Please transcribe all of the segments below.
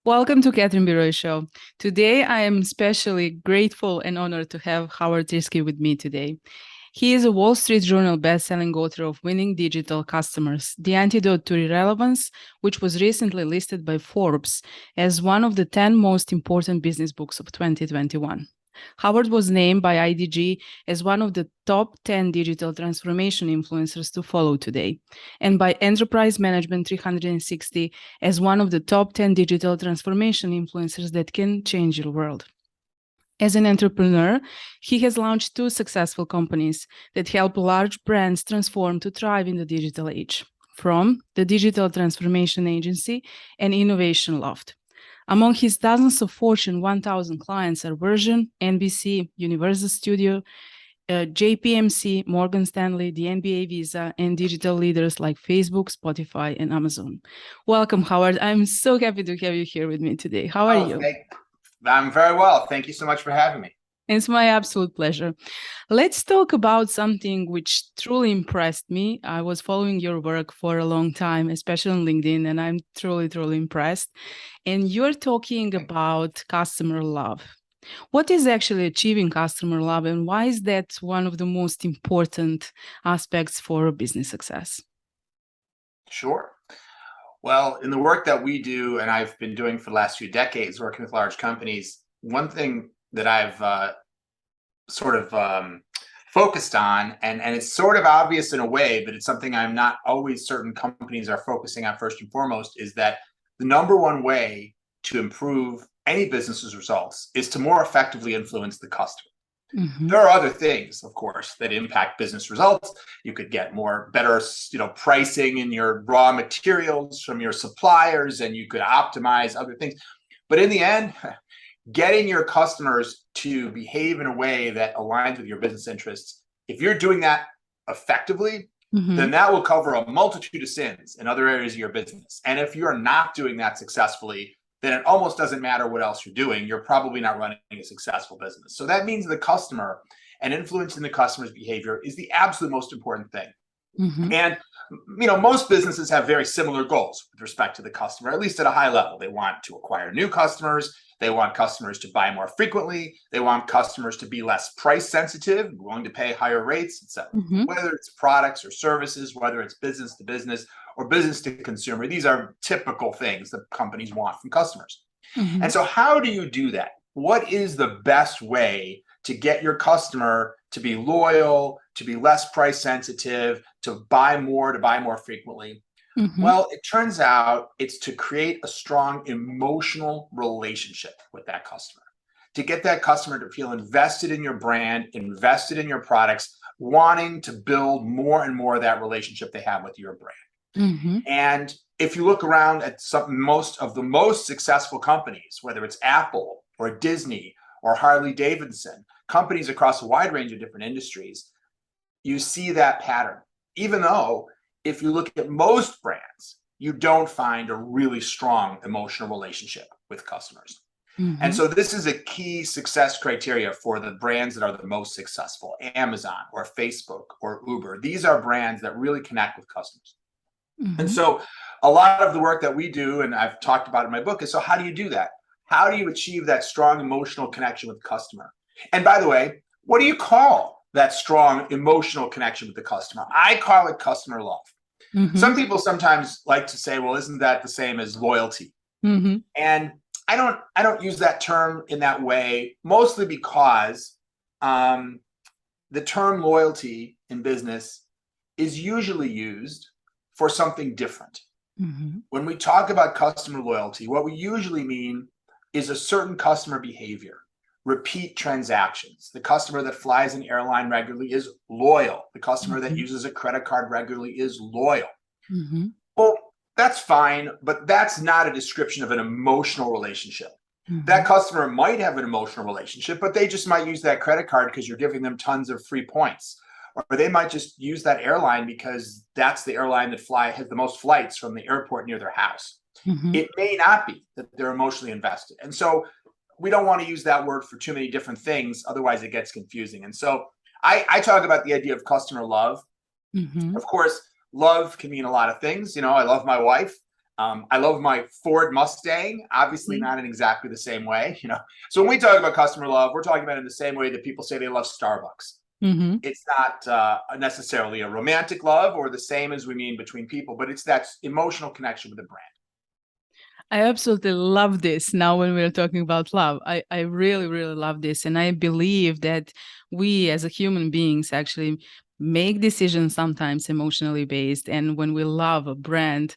Welcome to Catherine Biroy Show. Today, I am especially grateful and honored to have Howard Tiersky with me today. He is a Wall Street Journal best-selling author of Winning Digital Customers, The Antidote to Irrelevance, which was recently listed by Forbes as one of the 10 most important business books of 2021. Howard was named by IDG as one of the top 10 digital transformation influencers to follow today, and by Enterprise Management 360 as one of the top 10 digital transformation influencers that can change your world. As an entrepreneur, he has launched 2 successful companies that help large brands transform to thrive in the digital age, from the Digital Transformation Agency and Innovation Loft. Among his dozens of Fortune 1000 clients are Virgin, NBC, Universal Studio, JPMC, Morgan Stanley, the NBA Visa, and digital leaders like Facebook, Spotify, and Amazon. Welcome, Howard. I'm so happy to have you here with me today. How are you? I'm very well. Thank you so much for having me. It's my absolute pleasure. Let's talk about something which truly impressed me. I was following your work for a long time, especially on LinkedIn, and I'm truly, truly impressed. And you're talking about customer love. What is actually achieving customer love, and why is that one of the most important aspects for business success? Sure. Well, in the work that we do, and I've been doing for the last few decades, working with large companies, one thing that I've focused on, and it's sort of obvious in a way, but it's something I'm not always certain companies are focusing on first and foremost, is that the number one way to improve any business's results is to more effectively influence the customer. Mm-hmm. There are other things, of course, that impact business results. You could get better, pricing in your raw materials from your suppliers, and you could optimize other things. But in the end, getting your customers to behave in a way that aligns with your business interests, if you're doing that effectively, mm-hmm. then that will cover a multitude of sins in other areas of your business. And if you're not doing that successfully, then it almost doesn't matter what else you're doing. You're probably not running a successful business. So that means the customer and influencing the customer's behavior is the absolute most important thing. Mm-hmm. And most businesses have very similar goals with respect to the customer, at least at a high level. They want to acquire new customers. They want customers to buy more frequently. They want customers to be less price sensitive, willing to pay higher rates, etc. Mm-hmm. Whether it's products or services, whether it's business to business or business to consumer, these are typical things that companies want from customers. Mm-hmm. And so how do you do that? What is the best way to get your customer to be loyal, to be less price sensitive, to buy more frequently? Mm-hmm. Well, it turns out it's to create a strong emotional relationship with that customer, to get that customer to feel invested in your brand, invested in your products, wanting to build more and more of that relationship they have with your brand. Mm-hmm. And if you look around at most of the most successful companies, whether it's Apple or Disney or Harley Davidson, companies across a wide range of different industries, you see that pattern. Even though if you look at most brands, you don't find a really strong emotional relationship with customers. Mm-hmm. And so this is a key success criteria for the brands that are the most successful, Amazon or Facebook or Uber. These are brands that really connect with customers. Mm-hmm. And so a lot of the work that we do, and I've talked about in my book, is so how do you do that? How do you achieve that strong emotional connection with the customer? And by the way, what do you call that strong emotional connection with the customer? I call it customer love. Mm-hmm. Some people sometimes like to say, well, isn't that the same as loyalty? Mm-hmm. And I don't use that term in that way, mostly because the term loyalty in business is usually used for something different. Mm-hmm. When we talk about customer loyalty, what we usually mean is a certain customer behavior, repeat transactions. The customer that flies an airline regularly is loyal. The customer mm-hmm. that uses a credit card regularly is loyal. Mm-hmm. Well, that's fine, but that's not a description of an emotional relationship. Mm-hmm. That customer might have an emotional relationship, but they just might use that credit card because you're giving them tons of free points. Or they might just use that airline because that's the airline that has the most flights from the airport near their house. Mm-hmm. It may not be that they're emotionally invested. And so we don't want to use that word for too many different things. Otherwise, it gets confusing. And so I talk about the idea of customer love. Mm-hmm. Of course, love can mean a lot of things. I love my wife. I love my Ford Mustang, obviously Mhm. not in exactly the same way, So when we talk about customer love, we're talking about it in the same way that people say they love Starbucks. Mhm. It's not necessarily a romantic love or the same as we mean between people, but it's that emotional connection with the brand. I absolutely love this now when we're talking about love. I really, really love this. And I believe that we as a human beings actually make decisions sometimes emotionally based. And when we love a brand,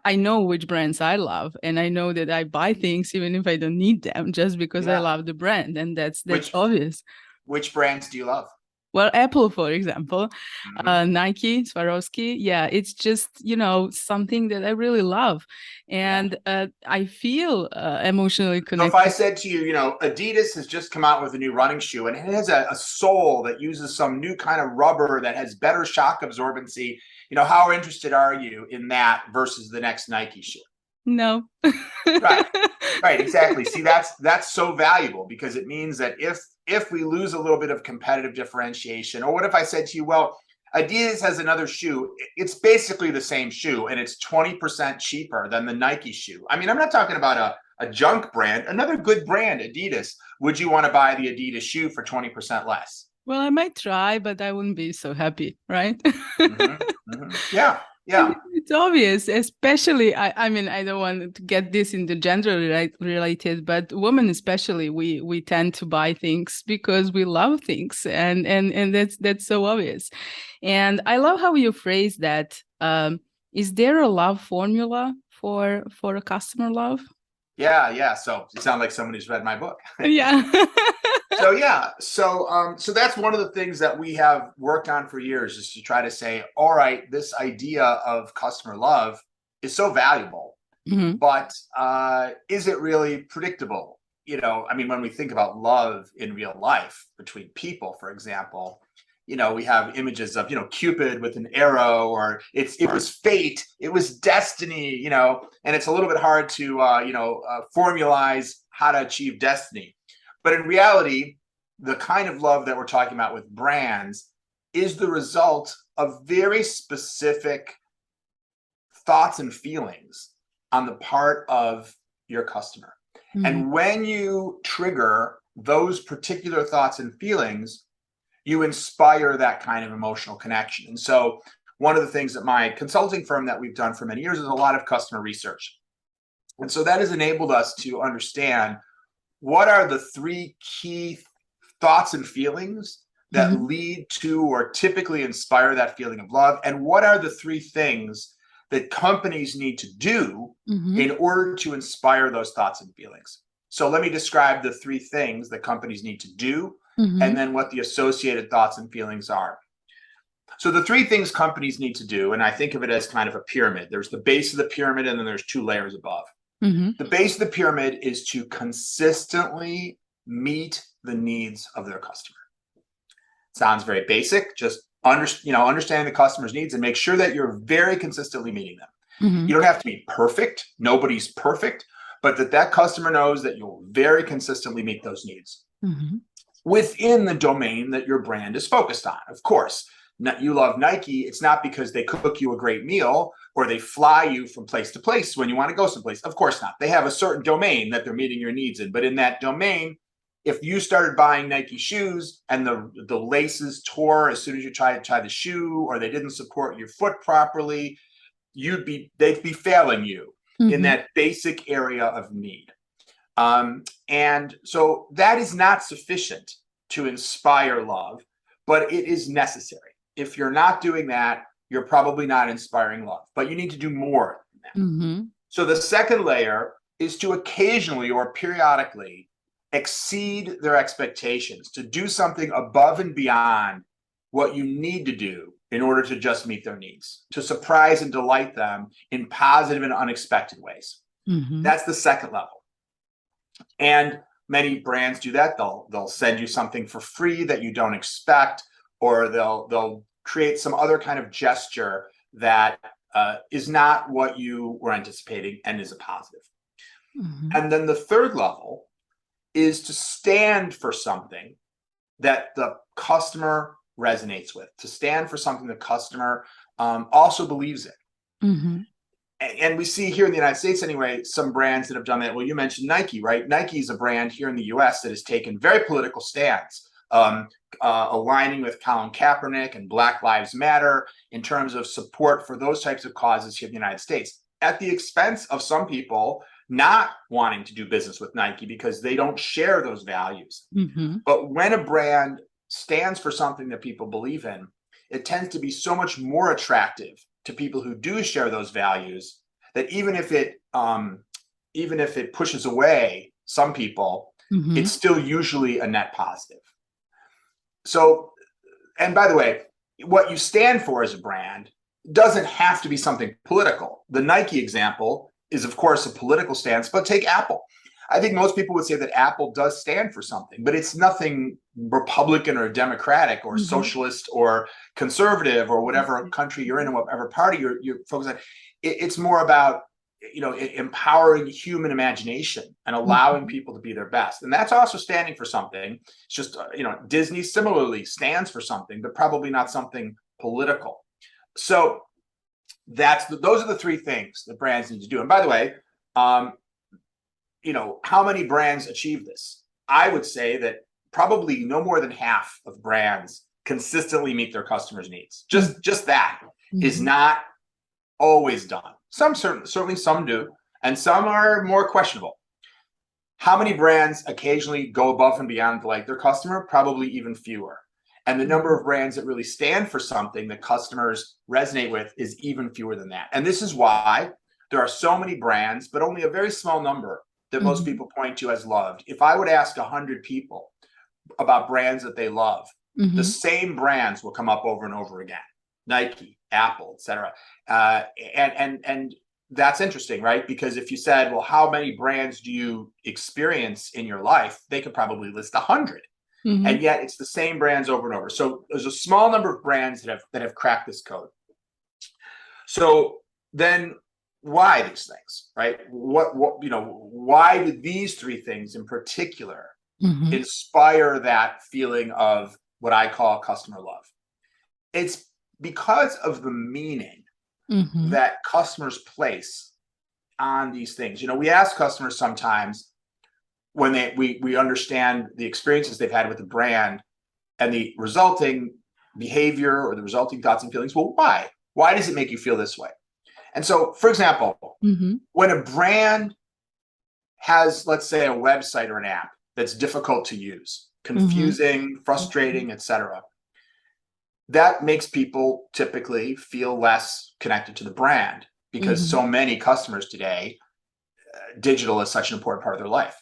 I know which brands I love, and I know that I buy things even if I don't need them just because I Yeah. love the brand. And that's Which obvious. which brands do you love? Well, Apple, for example, Mhm. Nike, Swarovski. Yeah, it's just, something that I really love. Yeah. And I feel emotionally So if I connected. said to you, Adidas has just come out with a new running shoe and it has a sole that uses some new kind of rubber that has better shock absorbency, how interested are you in that versus the next Nike shoe? No. Right. Right, exactly. See, that's so valuable because it means that if we lose a little bit of competitive differentiation, or what if I said to you, well, Adidas has another shoe, it's basically the same shoe and it's 20% cheaper than the Nike shoe. I mean, I'm not talking about a junk brand, another good brand, Adidas. Would you want to buy the Adidas shoe for 20% less? Well, I might try, but I wouldn't be so happy, right? Yeah, And yeah. it's obvious, especially, I mean, I don't want to get this into gender related, but women especially, we tend to buy things because we love things, and that's so obvious. And I love how you phrase that. Is there a love formula for a customer love? Yeah. So you sound like someone who's read my book. Yeah. So yeah, so that's one of the things that we have worked on for years is to try to say, all right, this idea of customer love is so valuable, Mhm. but is it really predictable? I mean, when we think about love in real life between people, for example, we have images of Cupid with an arrow, or it was fate, it was destiny, and it's a little bit hard to formalize how to achieve destiny. But in reality, the kind of love that we're talking about with brands is the result of very specific thoughts and feelings on the part of your customer. Mhm. And when you trigger those particular thoughts and feelings, you inspire that kind of emotional connection. And so, one of the things that my consulting firm that we've done for many years is a lot of customer research. And so that has enabled us to understand what are the three key thoughts and feelings that Mhm. lead to or typically inspire that feeling of love, and what are the three things that companies need to do Mhm. in order to inspire those thoughts and feelings. So let me describe the three things that companies need to do and Mhm. then what the associated thoughts and feelings are. So the three things companies need to do, and I think of it as kind of a pyramid. There's the base of the pyramid and then there's two layers above. Mhm. The base of the pyramid is to consistently meet the needs of their customer. Sounds very basic, just understanding the customer's needs and make sure that you're very consistently meeting them. You Mhm. don't have to be perfect. Nobody's perfect, but that customer knows that you'll very consistently meet those needs Mhm. within the domain that your brand is focused on. Of course, you love Nike. It's not because they cook you a great meal or they fly you from place to place when you want to go someplace. Of course not. They have a certain domain that they're meeting your needs in. But in that domain, if you started buying Nike shoes and the laces tore as soon as you tried to tie the shoe, or they didn't support your foot properly, they'd be failing you in Mhm. that basic area of need. And so that is not sufficient to inspire love, but it is necessary. If you're not doing that, you're probably not inspiring love, but you need to do more than that. Mhm. So the second layer is to occasionally or periodically exceed their expectations, to do something above and beyond what you need to do in order to just meet their needs, to surprise and delight them in positive and unexpected ways. Mhm. That's the second level. And many brands do that. They'll send you something for free that you don't expect, or they'll create some other kind of gesture that is not what you were anticipating and is a positive. Mhm. And then the third level is to stand for something that the customer resonates with, to stand for something the customer also believes in. Mhm. And we see here in the United States anyway, some brands that have done that. Well, you mentioned Nike, right? Nike is a brand here in the US that has taken very political stance, aligning with Colin Kaepernick and Black Lives Matter in terms of support for those types of causes here in the United States, at the expense of some people not wanting to do business with Nike because they don't share those values. Mm-hmm. But when a brand stands for something that people believe in, it tends to be so much more attractive to people who do share those values, that even if it pushes away some people, Mm-hmm. it's still usually a net positive. So, and by the way, what you stand for as a brand doesn't have to be something political. The Nike example is, of course, a political stance, but take Apple. I think most people would say that Apple does stand for something, but it's nothing Republican or Democratic or socialist or conservative or whatever country you're in and whatever party you're focused on. It's more about, empowering human imagination and allowing people to be their best. And that's also standing for something. It's just, Disney similarly stands for something, but probably not something political. So those are the three things that brands need to do. And by the way, how many brands achieve this? I would say that probably no more than half of brands consistently meet their customers' needs. Just that is not always done. Some certainly some do, and some are more questionable. How many brands occasionally go above and beyond to delight their customer? Probably even fewer. And the number of brands that really stand for something that customers resonate with is even fewer than that. And this is why there are so many brands, but only a very small number that most people point to as loved. If I would ask 100 people about brands that they love, the same brands will come up over and over again: Nike, Apple, etc. And that's interesting, right? Because if you said, well, how many brands do you experience in your life? They could probably list 100. And yet it's the same brands over and over. So there's a small number of brands that have cracked this code. So then why these things, right? Why did these three things in particular inspire that feeling of what I call customer love? It's because of the meaning that customers place on these things. We ask customers sometimes, when we understand the experiences they've had with the brand and the resulting behavior or the resulting thoughts and feelings. Well, why? Why does it make you feel this way? And so, for example, when a brand has, let's say, a website or an app that's difficult to use, confusing, frustrating, etc., that makes people typically feel less connected to the brand, because so many customers today, digital is such an important part of their life.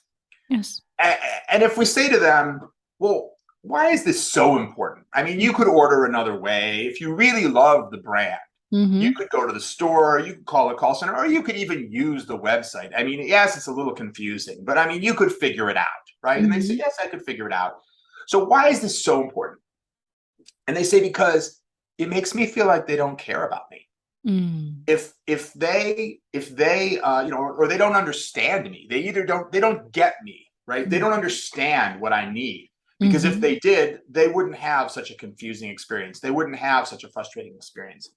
Yes. And if we say to them, well, why is this so important? I mean, you could order another way. If you really love the brand, you could go to the store, you could call a call center, or you could even use the website. I mean, yes, it's a little confusing, but I mean, you could figure it out, right? And they say, yes, I could figure it out. So why is this so important? And they say, because it makes me feel like they don't care about me. If they or they don't understand me, they don't get me, right? They don't understand what I need, because if they did, they wouldn't have such a confusing experience. They wouldn't have such a frustrating experience.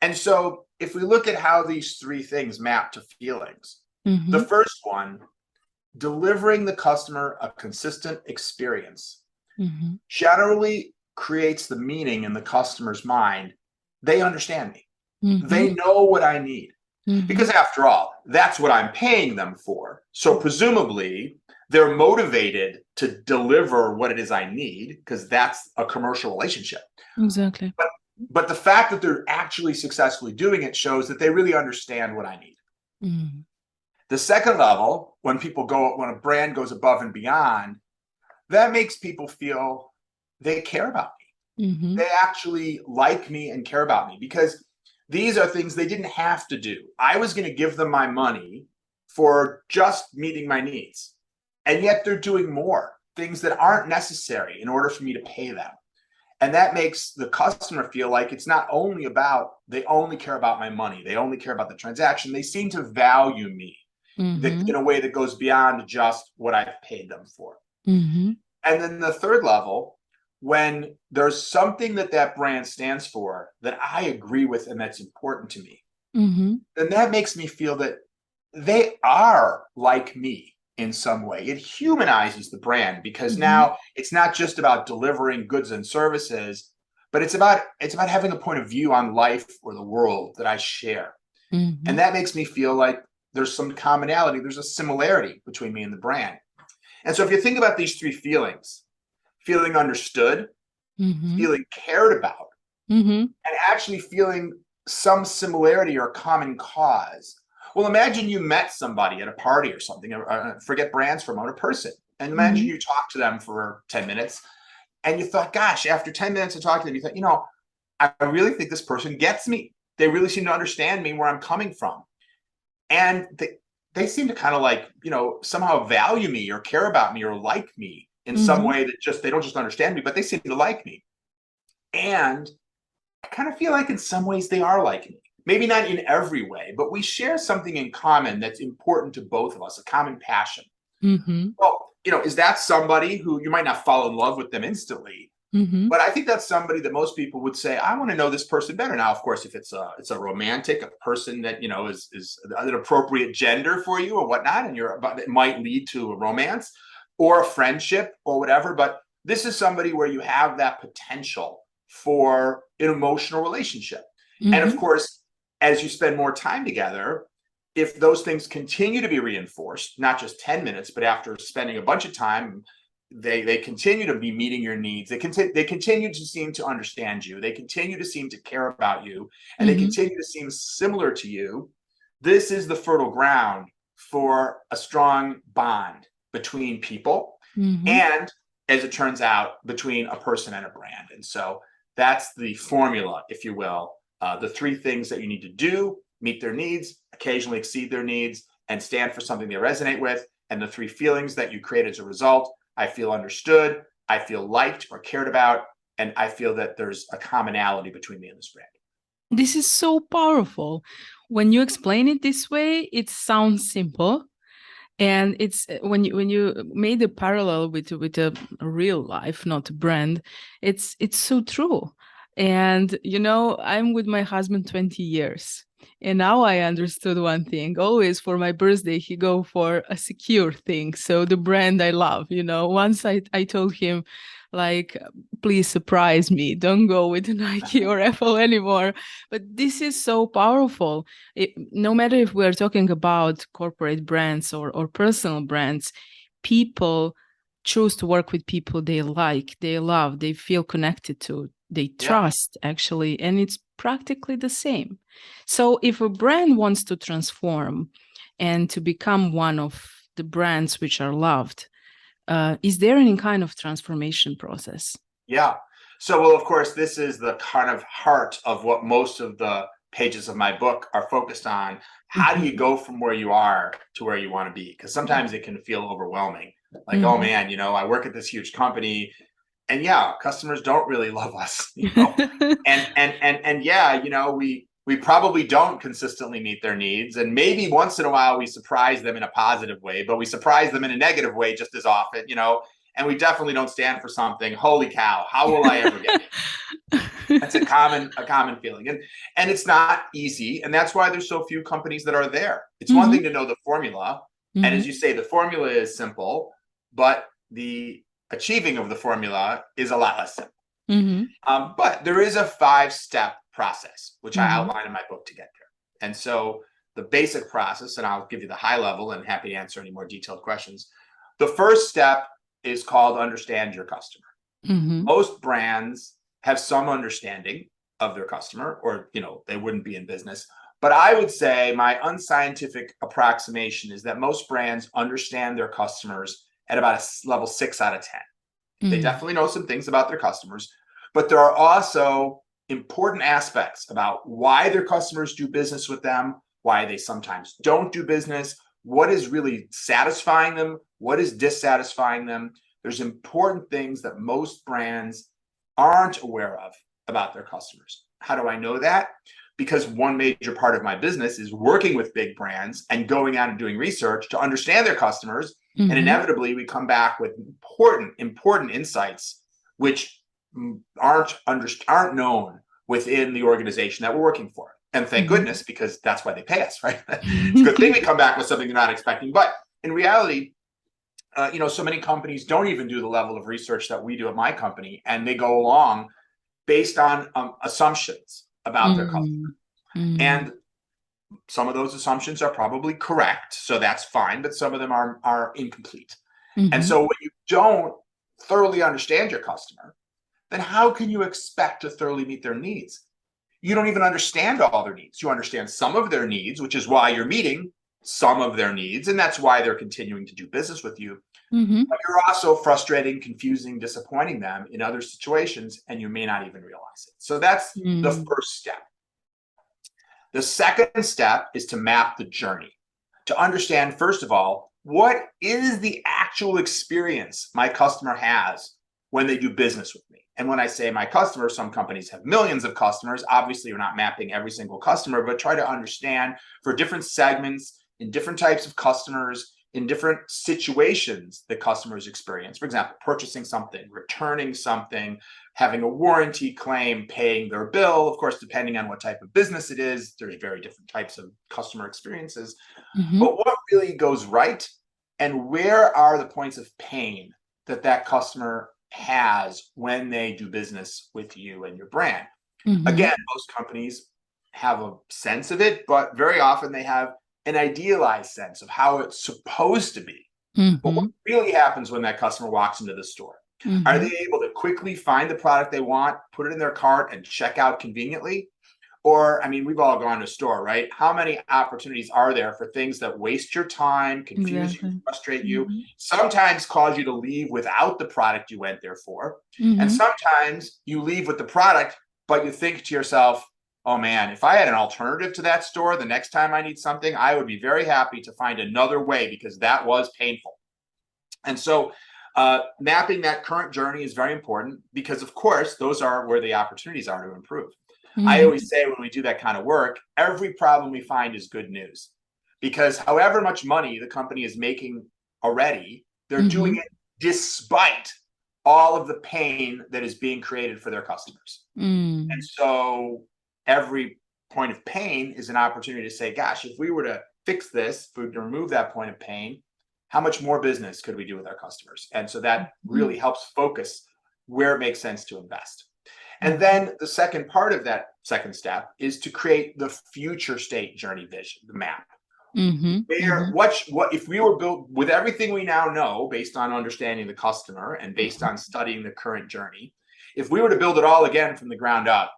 And so if we look at how these three things map to feelings, the first one, delivering the customer a consistent experience, generally creates the meaning in the customer's mind. They understand me. They know what I need, because after all, that's what I'm paying them for. So presumably they're motivated to deliver what it is I need, because that's a commercial relationship. Exactly. But the fact that they're actually successfully doing it shows that they really understand what I need. The second level, when a brand goes above and beyond, that makes people feel they care about me. They actually like me and care about me, because these are things they didn't have to do. I was going to give them my money for just meeting my needs. And yet they're doing more things that aren't necessary in order for me to pay them. And that makes the customer feel like it's not only about, they only care about my money. They only care about the transaction. They seem to value me in a way that goes beyond just what I've paid them for. And then the third level, when there's something that brand stands for that I agree with and that's important to me, then that makes me feel that they are like me in some way. It humanizes the brand because now it's not just about delivering goods and services, but it's about having a point of view on life or the world that I share. And that makes me feel like there's some commonality, there's a similarity between me and the brand. And so if you think about these three feelings, feeling understood, feeling cared about, and actually feeling some similarity or common cause. Well, imagine you met somebody at a party or something, forget brands for a moment, a person. And imagine you talked to them for 10 minutes and you thought, gosh, after 10 minutes of talking to them, you thought, you know, I really think this person gets me. They really seem to understand me, where I'm coming from. And they seem to kind of like, you know, somehow value me or care about me or like me in some way that they don't just understand me, but they seem to like me. And I kind of feel like in some ways they are like me. Maybe not in every way, but we share something in common that's important to both of us, a common passion. Well, you know, is that somebody who you might not fall in love with them instantly, but I think that's somebody that most people would say, I want to know this person better. Now, of course, if it's a romantic, a person that, you know, is an appropriate gender for you or whatnot, and it might lead to a romance or a friendship or whatever. But this is somebody where you have that potential for an emotional relationship. And of course, as you spend more time together, if those things continue to be reinforced, not just 10 minutes, but after spending a bunch of time, they continue to be meeting your needs. They continue to seem to understand you. They continue to seem to care about you, and they continue to seem similar to you. This is the fertile ground for a strong bond between people, and as it turns out, between a person and a brand. And so that's the formula, if you will. The three things that you need to do: meet their needs, occasionally exceed their needs, and stand for something they resonate with. And the three feelings that you create as a result: I feel understood, I feel liked or cared about, and I feel that there's a commonality between me and this brand. This is so powerful. When you explain it this way, it sounds simple. And it's when you made a parallel with a real life, not a brand, it's so true. And you know, I'm with my husband 20 years. And now I understood one thing. Always for my birthday, he go for a secure thing. So the brand I love, you know, once I told him, like, please surprise me. Don't go with Nike or Apple anymore. But this is so powerful. No matter if we're talking about corporate brands or personal brands, people choose to work with people they like, they love, they feel connected to, they trust, actually, and it's practically the same. So if a brand wants to transform and to become one of the brands which are loved, is there any kind of transformation process? Yeah. So, well, of course, this is the kind of heart of what most of the pages of my book are focused on. How do you go from where you are to where you want to be? Because sometimes it can feel overwhelming. Like, oh man, you know, I work at this huge company, and yeah, customers don't really love us, you know, and yeah, you know, we probably don't consistently meet their needs, and maybe once in a while we surprise them in a positive way, but we surprise them in a negative way just as often, you know. And we definitely don't stand for something. Holy cow, how will I ever get it? That's a common feeling, and it's not easy, and that's why there's so few companies that are there. It's one thing to know the formula, and as you say, the formula is simple, but the achieving of the formula is a lot less simple. But there is a 5-step process, which I outline in my book to get there. And so the basic process, and I'll give you the high level and happy to answer any more detailed questions. The first step is called understand your customer. Most brands have some understanding of their customer, or, you know, they wouldn't be in business. But I would say my unscientific approximation is that most brands understand their customers at about a level 6 out of 10. They definitely know some things about their customers, but there are also important aspects about why their customers do business with them, why they sometimes don't do business, what is really satisfying them, what is dissatisfying them. There's important things that most brands aren't aware of about their customers. How do I know that? Because one major part of my business is working with big brands and going out and doing research to understand their customers. And inevitably, we come back with important insights which aren't known within the organization that we're working for. And thank goodness, because that's why they pay us, right? It's a good thing we come back with something they're not expecting. But in reality, so many companies don't even do the level of research that we do at my company, and they go along based on assumptions about their customer. And some of those assumptions are probably correct, so that's fine, but some of them are incomplete. And so when you don't thoroughly understand your customer, then how can you expect to thoroughly meet their needs? You don't even understand all their needs. You understand some of their needs, which is why you're meeting some of their needs, and that's why they're continuing to do business with you. But you're also frustrating, confusing, disappointing them in other situations, and you may not even realize it. So that's the first step. The second step is to map the journey, to understand, first of all, what is the actual experience my customer has when they do business with me. And when I say my customer, some companies have millions of customers. Obviously, you're not mapping every single customer, but try to understand for different segments, in different types of customers, in different situations that customers experience. For example, purchasing something, returning something, having a warranty claim, paying their bill. Of course, depending on what type of business it is, there's very different types of customer experiences. But what really goes right, and where are the points of pain that customer has when they do business with you and your brand? Again, most companies have a sense of it, but very often they have an idealized sense of how it's supposed to be. But what really happens when that customer walks into the store? Are they able to quickly find the product they want, put it in their cart, and check out conveniently? Or, I mean, we've all gone to a store, right? How many opportunities are there for things that waste your time, confuse you, frustrate you, sometimes cause you to leave without the product you went there for? And sometimes you leave with the product, but you think to yourself, oh man, if I had an alternative to that store, the next time I need something, I would be very happy to find another way, because that was painful. And so mapping that current journey is very important, because of course, those are where the opportunities are to improve. I always say when we do that kind of work, every problem we find is good news, because however much money the company is making already, they're doing it despite all of the pain that is being created for their customers. And so every point of pain is an opportunity to say, gosh, if we were to fix this, if we were to remove that point of pain, how much more business could we do with our customers? And so that really helps focus where it makes sense to invest. And then the second part of that second step is to create the future state journey vision, the map. What if we were built with everything we now know based on understanding the customer and based on studying the current journey, if we were to build it all again from the ground up,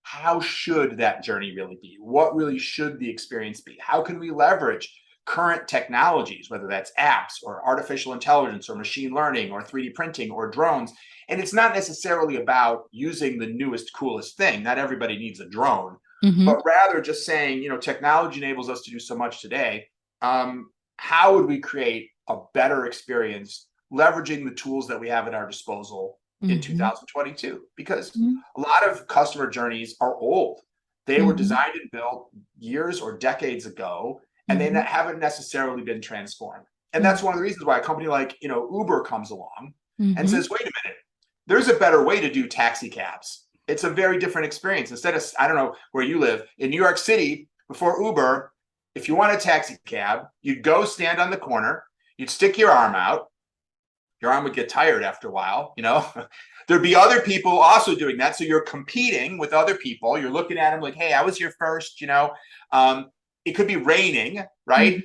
how should that journey really be? What really should the experience be? How can we leverage current technologies, whether that's apps or artificial intelligence or machine learning or 3D printing or drones? And it's not necessarily about using the newest, coolest thing. Not everybody needs a drone, but rather just saying, technology enables us to do so much today. How would we create a better experience leveraging the tools that we have at our disposal in 2022? Because a lot of customer journeys are old. They were designed and built years or decades ago, and they haven't necessarily been transformed. And that's one of the reasons why a company like Uber comes along and says, wait a minute, there's a better way to do taxi cabs. It's a very different experience. Instead of, I don't know where you live, in New York City, before Uber, if you want a taxi cab, you'd go stand on the corner, you'd stick your arm out. Your arm would get tired after a while, There'd be other people also doing that. So you're competing with other people. You're looking at them like, hey, I was here first, It could be raining, right?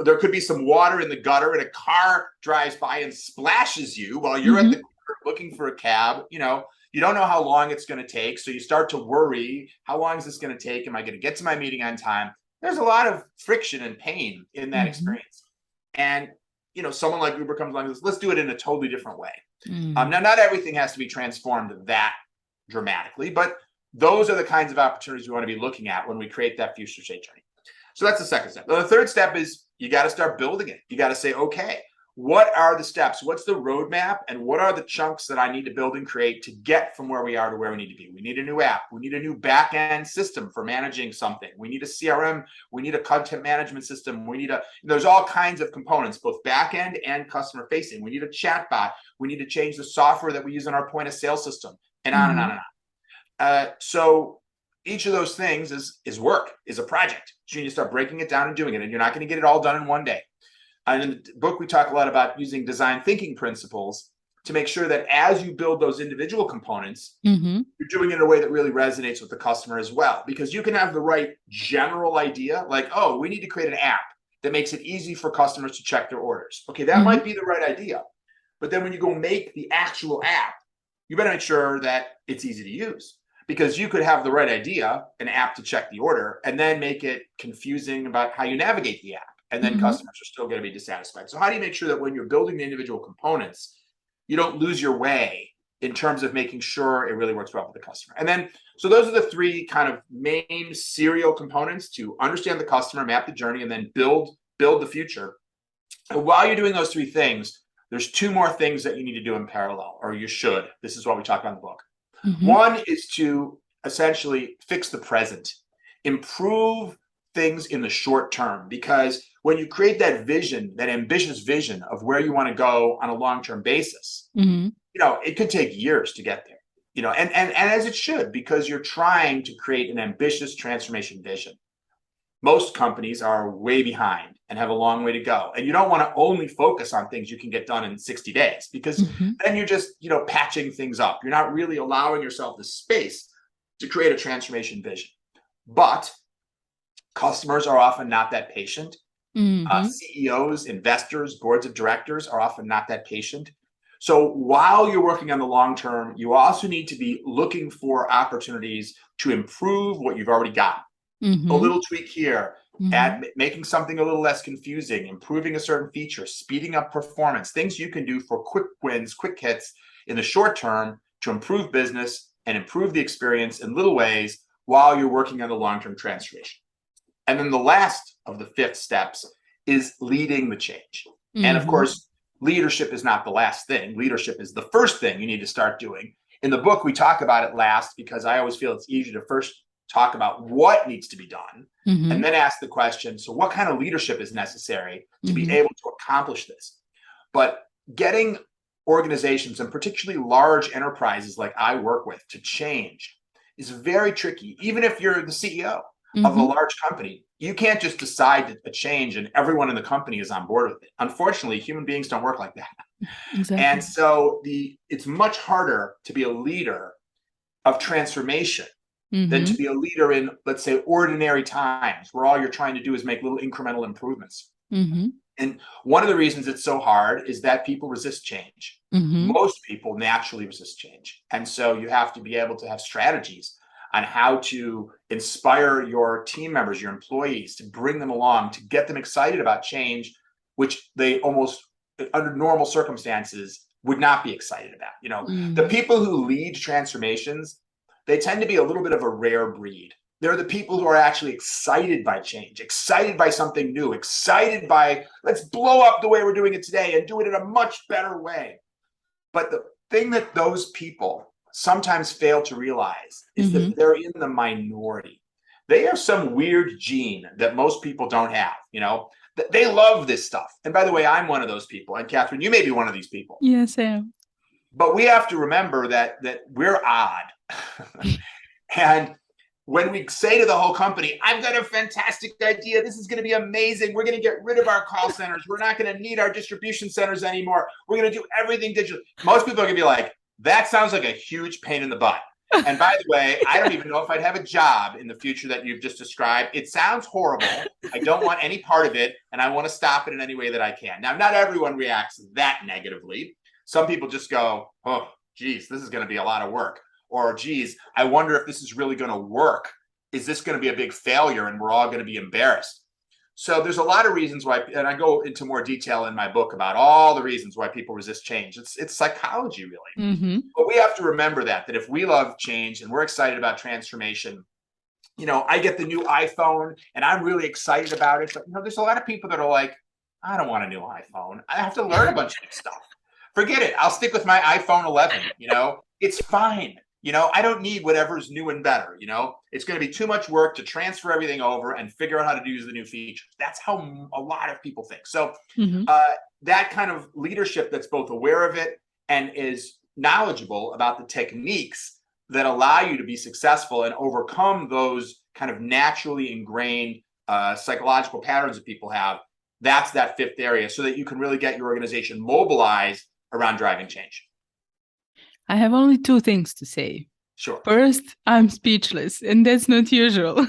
There could be some water in the gutter and a car drives by and splashes you while you're at the corner looking for a cab. You don't know how long it's going to take. So you start to worry, how long is this going to take? Am I going to get to my meeting on time? There's a lot of friction and pain in that experience. And, someone like Uber comes along and says, let's do it in a totally different way. Now, not everything has to be transformed that dramatically, but those are the kinds of opportunities we want to be looking at when we create that future state journey. So that's the second step. The third step is you got to start building it. You got to say, okay, what are the steps? What's the roadmap? And what are the chunks that I need to build and create to get from where we are to where we need to be? We need a new app. We need a new back-end system for managing something. We need a CRM. We need a content management system. There's all kinds of components, both back-end and customer-facing. We need a chatbot. We need to change the software that we use in our point of sale system, and on and on and on. So each of those things is work, is a project. So you need to start breaking it down and doing it, and you're not going to get it all done in one day. And in the book, we talk a lot about using design thinking principles to make sure that as you build those individual components, you're doing it in a way that really resonates with the customer as well. Because you can have the right general idea, like, oh, we need to create an app that makes it easy for customers to check their orders. Okay, that might be the right idea. But then when you go make the actual app, you better make sure that it's easy to use. Because you could have the right idea, an app to check the order, and then make it confusing about how you navigate the app. And then customers are still going to be dissatisfied. So how do you make sure that when you're building the individual components, you don't lose your way in terms of making sure it really works well with the customer? And then, so those are the three kind of main serial components to understand the customer, map the journey, and then build the future. And while you're doing those three things, there's two more things that you need to do in parallel, or you should. This is what we talk about in the book. One is to essentially fix the present, improve things in the short term, because when you create that vision, that ambitious vision of where you want to go on a long-term basis, it could take years to get there, and as it should, because you're trying to create an ambitious transformation vision. Most companies are way behind and have a long way to go. And you don't want to only focus on things you can get done in 60 days, because then you're just, patching things up. You're not really allowing yourself the space to create a transformation vision. But customers are often not that patient. CEOs, investors, boards of directors are often not that patient. So while you're working on the long term, you also need to be looking for opportunities to improve what you've already got. A little tweak here, at making something a little less confusing, improving a certain feature, speeding up performance, things you can do for quick wins, quick hits in the short term to improve business and improve the experience in little ways while you're working on the long-term transformation. And then the last of the 5 steps is leading the change. And of course, leadership is not the last thing. Leadership is the first thing you need to start doing. In the book, we talk about it last because I always feel it's easier to first talk about what needs to be done and then ask the question, so what kind of leadership is necessary to be able to accomplish this? But getting organizations, and particularly large enterprises like I work with, to change is very tricky. Even if you're the CEO of a large company, you can't just decide a change and everyone in the company is on board with it. Unfortunately, human beings don't work like that. Exactly. And so it's much harder to be a leader of transformation than to be a leader in, let's say, ordinary times where all you're trying to do is make little incremental improvements. And one of the reasons it's so hard is that people resist change. Most people naturally resist change. And so you have to be able to have strategies on how to inspire your team members, your employees, to bring them along, to get them excited about change, which they almost, under normal circumstances, would not be excited about. The people who lead transformations, they tend to be a little bit of a rare breed. They're the people who are actually excited by change, excited by something new, excited by, let's blow up the way we're doing it today and do it in a much better way. But the thing that those people sometimes fail to realize is that they're in the minority. They have some weird gene that most people don't have, They love this stuff. And by the way, I'm one of those people. And Catherine, you may be one of these people. Yes, I am. But we have to remember that we're odd. And when we say to the whole company, I've got a fantastic idea, this is going to be amazing, we're going to get rid of our call centers, we're not going to need our distribution centers anymore, we're going to do everything digital. Most people are going to be like, that sounds like a huge pain in the butt. And by the way, I don't even know if I'd have a job in the future that you've just described. It sounds horrible. I don't want any part of it, and I want to stop it in any way that I can. Now, not everyone reacts that negatively. Some people just go, oh, geez, this is going to be a lot of work. Or, geez, I wonder if this is really going to work. Is this going to be a big failure and we're all going to be embarrassed? So there's a lot of reasons why, and I go into more detail in my book about all the reasons why people resist change. It's psychology, really. But we have to remember that if we love change and we're excited about transformation, I get the new iPhone and I'm really excited about it. But, there's a lot of people that are like, I don't want a new iPhone. I have to learn a bunch of new stuff. Forget it. I'll stick with my iPhone 11. It's fine. I don't need whatever's new and better. It's going to be too much work to transfer everything over and figure out how to use the new features. That's how a lot of people think. So that kind of leadership that's both aware of it and is knowledgeable about the techniques that allow you to be successful and overcome those kind of naturally ingrained psychological patterns that people have. That's that fifth area, so that you can really get your organization mobilized around driving change. I have only two things to say. Sure. First, I'm speechless, and that's not usual.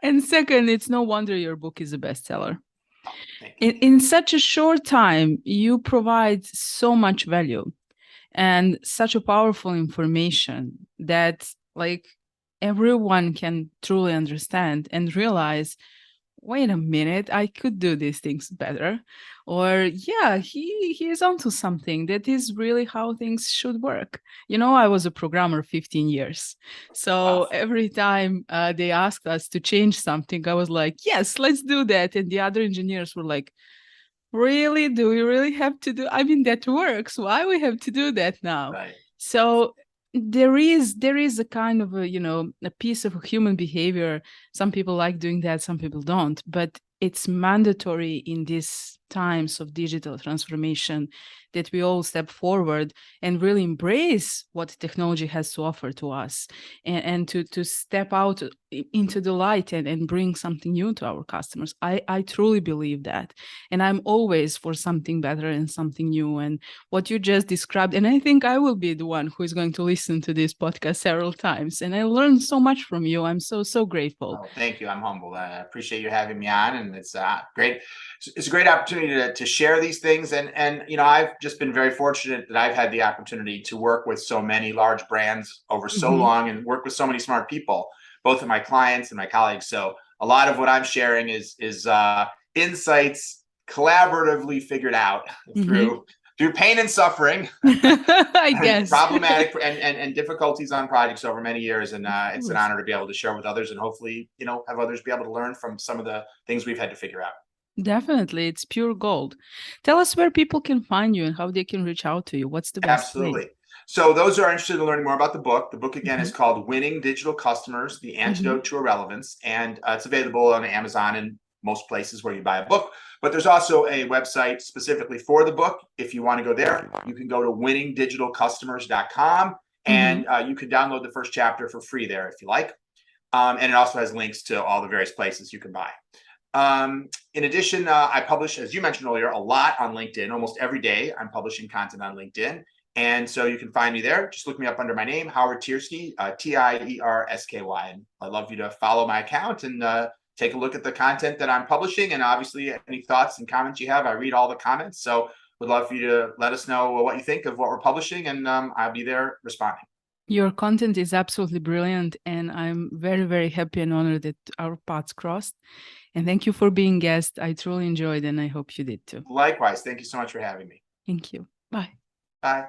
And second, it's no wonder your book is a bestseller. Oh, thank you. In such a short time, you provide so much value and such a powerful information that like everyone can truly understand and realize, wait a minute, I could do these things better. Or yeah, he is onto something. That is really how things should work. You know, I was a programmer 15 years. So Wow. every time they asked us to change something, I was like, yes, let's do that. And the other engineers were like, really? Do we really have to do? I mean, that works. Why we have to do that now? Right. So there is a kind of a piece of human behavior. Some people like doing that, some people don't, but it's mandatory in these times of digital transformation that we all step forward and really embrace what technology has to offer to us, and to step out into the light and bring something new to our customers. I truly believe that. And I'm always for something better and something new. And what you just described, and I think I will be the one who is going to listen to this podcast several times. And I learned so much from you. I'm so grateful. Oh, thank you. I'm humbled. I appreciate you having me on, and it's great. It's a great opportunity to share these things. And I've just been very fortunate that I've had the opportunity to work with so many large brands over so long, and work with so many smart people, both of my clients and my colleagues. So a lot of what I'm sharing is insights collaboratively figured out through pain and suffering, I guess, problematic and difficulties on projects over many years. And it's an honor to be able to share with others, and hopefully, have others be able to learn from some of the things we've had to figure out. Definitely. It's pure gold. Tell us where people can find you and how they can reach out to you. What's the best way? Absolutely. So those who are interested in learning more about the book again is called Winning Digital Customers, The Antidote to Irrelevance. And it's available on Amazon and most places where you buy a book. But there's also a website specifically for the book. If you want to go there, you can go to winningdigitalcustomers.com, and you can download the first chapter for free there if you like. And it also has links to all the various places you can buy. In addition, I publish, as you mentioned earlier, a lot on LinkedIn. Almost every day I'm publishing content on LinkedIn. And so you can find me there. Just look me up under my name, Howard Tiersky, Tiersky. And I'd love you to follow my account and take a look at the content that I'm publishing. And obviously, any thoughts and comments you have, I read all the comments. So would love for you to let us know what you think of what we're publishing, and I'll be there responding. Your content is absolutely brilliant, and I'm very, very happy and honored that our paths crossed. And thank you for being guest. I truly enjoyed, and I hope you did too. Likewise. Thank you so much for having me. Thank you. Bye. Bye.